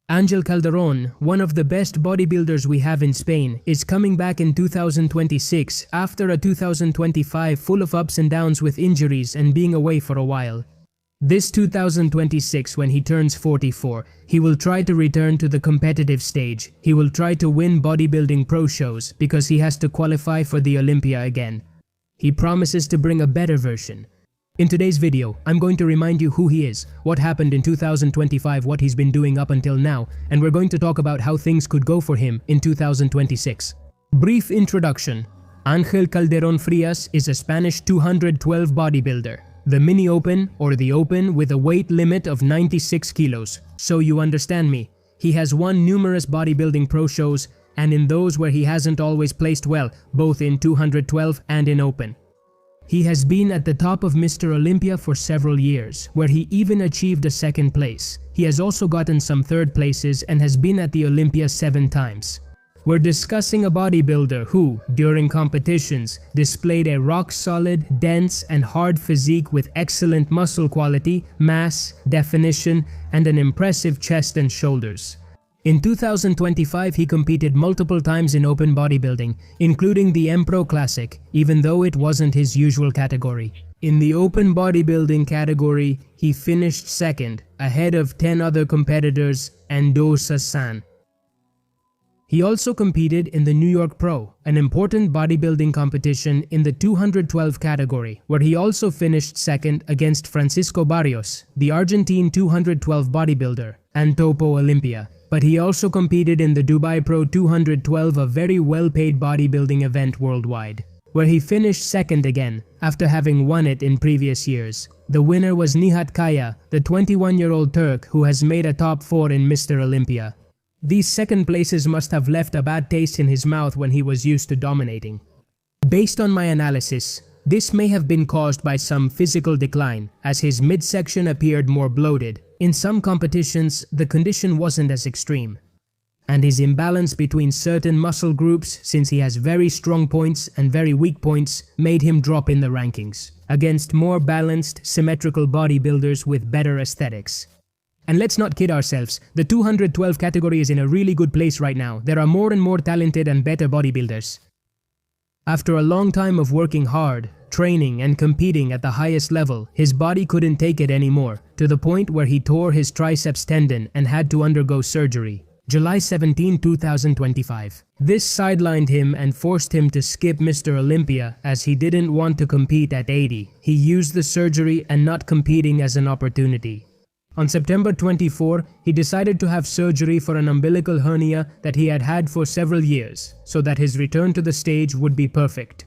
Ángel Calderón, one of the best bodybuilders we have in Spain, is coming back in 2026 after a 2025 full of ups and downs with injuries and being away for a while. This 2026, when he turns 44, he will try to return to the competitive stage. He will try to win bodybuilding pro shows because he has to qualify for the Olympia again. He promises to bring a better version. In today's video, I'm going to remind you who he is, what happened in 2025, what he's been doing up until now, and we're going to talk about how things could go for him in 2026. Brief introduction. Ángel Calderón Frias is a Spanish 212 bodybuilder. The mini open or the open with a weight limit of 96 kilos. So you understand me. He has won numerous bodybuilding pro shows, and in those where he hasn't always placed well, both in 212 and in open. He has been at the top of Mr. Olympia for several years, where he even achieved a second place. He has also gotten some third places and has been at the Olympia 7 times. We're discussing a bodybuilder who, during competitions, displayed a rock-solid, dense, and hard physique with excellent muscle quality, mass, definition, and an impressive chest and shoulders. In 2025, he competed multiple times in open bodybuilding, including the Empro Classic, even though it wasn't his usual category. In the open bodybuilding category, he finished second, ahead of 10 other competitors and San. He also competed in the New York Pro, an important bodybuilding competition in the 212 category, where he also finished second against Francisco Barrios, the Argentine 212 bodybuilder, and Topo Olympia. But he also competed in the Dubai Pro 212, a very well-paid bodybuilding event worldwide, where he finished second again, after having won it in previous years. The winner was Nihat Kaya, the 21-year-old Turk who has made a top 4 in Mr. Olympia. These second places must have left a bad taste in his mouth when he was used to dominating. Based on my analysis, this may have been caused by some physical decline, as his midsection appeared more bloated. In some competitions, the condition wasn't as extreme. And his imbalance between certain muscle groups, since he has very strong points and very weak points, made him drop in the rankings, against more balanced, symmetrical bodybuilders with better aesthetics. And let's not kid ourselves, the 212 category is in a really good place right now. There are more and more talented and better bodybuilders. After a long time of working hard, training and competing at the highest level, his body couldn't take it anymore, to the point where he tore his triceps tendon and had to undergo surgery. July 17, 2025. This sidelined him and forced him to skip Mr. Olympia as he didn't want to compete at 80. He used the surgery and not competing as an opportunity. On September 24, he decided to have surgery for an umbilical hernia that he had had for several years, so that his return to the stage would be perfect.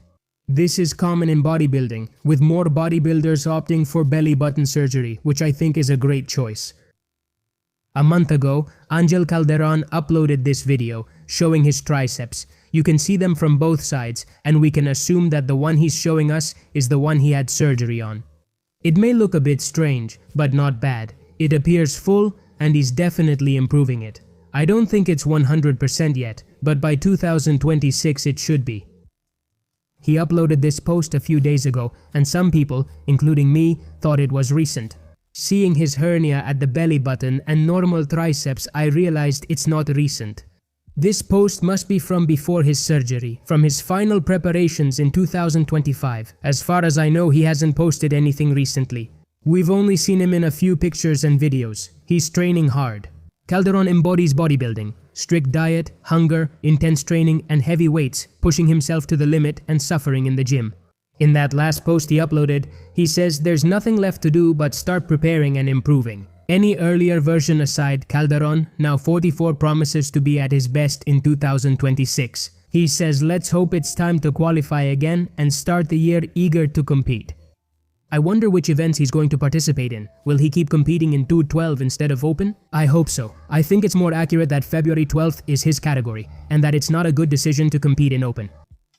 This is common in bodybuilding, with more bodybuilders opting for belly button surgery, which I think is a great choice. A month ago, Ángel Calderón uploaded this video showing his triceps. You can see them from both sides, and we can assume that the one he's showing us is the one he had surgery on. It may look a bit strange, but not bad. It appears full, and he's definitely improving it. I don't think it's 100% yet, but by 2026 it should be. He uploaded this post a few days ago, and some people, including me, thought it was recent. Seeing his hernia at the belly button and normal triceps, I realized it's not recent. This post must be from before his surgery, from his final preparations in 2025. As far as I know, he hasn't posted anything recently. We've only seen him in a few pictures and videos. He's training hard. Calderón embodies bodybuilding, strict diet, hunger, intense training, and heavy weights, pushing himself to the limit and suffering in the gym. In that last post he uploaded, he says there's nothing left to do but start preparing and improving. Any earlier version aside, Calderón, now 44, promises to be at his best in 2026. He says let's hope it's time to qualify again and start the year eager to compete. I wonder which events he's going to participate in. Will he keep competing in 212 instead of open? I hope so. I think it's more accurate that February 12th is his category, and that it's not a good decision to compete in open.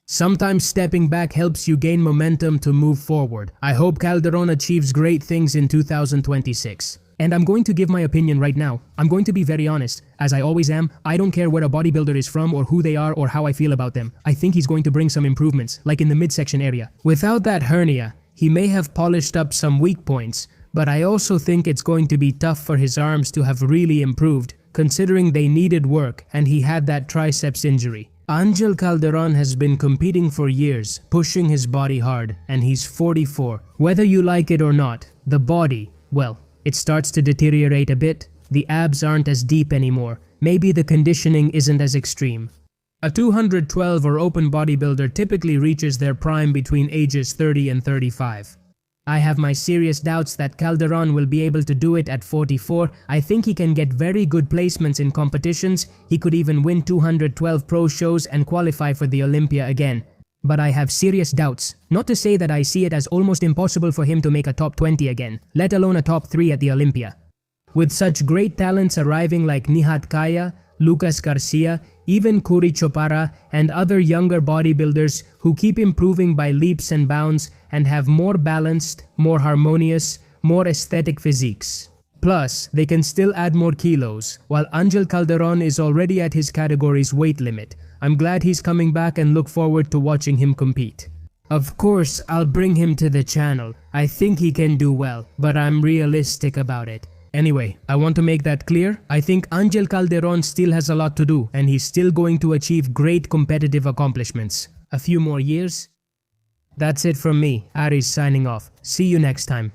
Sometimes stepping back helps you gain momentum to move forward. I hope Calderón achieves great things in 2026. And I'm going to give my opinion right now. I'm going to be very honest. As I always am, I don't care where a bodybuilder is from or who they are or how I feel about them. I think he's going to bring some improvements, like in the midsection area. Without that hernia, he may have polished up some weak points, but I also think it's going to be tough for his arms to have really improved, considering they needed work and he had that triceps injury. Ángel Calderón has been competing for years, pushing his body hard, and he's 44. Whether you like it or not, the body, well, it starts to deteriorate a bit. The abs aren't as deep anymore. Maybe the conditioning isn't as extreme. A 212 or open bodybuilder typically reaches their prime between ages 30 and 35. I have my serious doubts that Calderón will be able to do it at 44. I think he can get very good placements in competitions. He could even win 212 pro shows and qualify for the Olympia again. But I have serious doubts. Not to say that I see it as almost impossible for him to make a top 20 again, let alone a top 3 at the Olympia. With such great talents arriving like Nihat Kaya, Lucas Garcia, even Kuri Chopara, and other younger bodybuilders who keep improving by leaps and bounds and have more balanced, more harmonious, more aesthetic physiques. Plus, they can still add more kilos, while Ángel Calderón is already at his category's weight limit. I'm glad he's coming back and look forward to watching him compete. Of course, I'll bring him to the channel. I think he can do well, but I'm realistic about it. Anyway, I want to make that clear. I think Ángel Calderón still has a lot to do, and he's still going to achieve great competitive accomplishments. A few more years. That's it from me, Aries signing off. See you next time.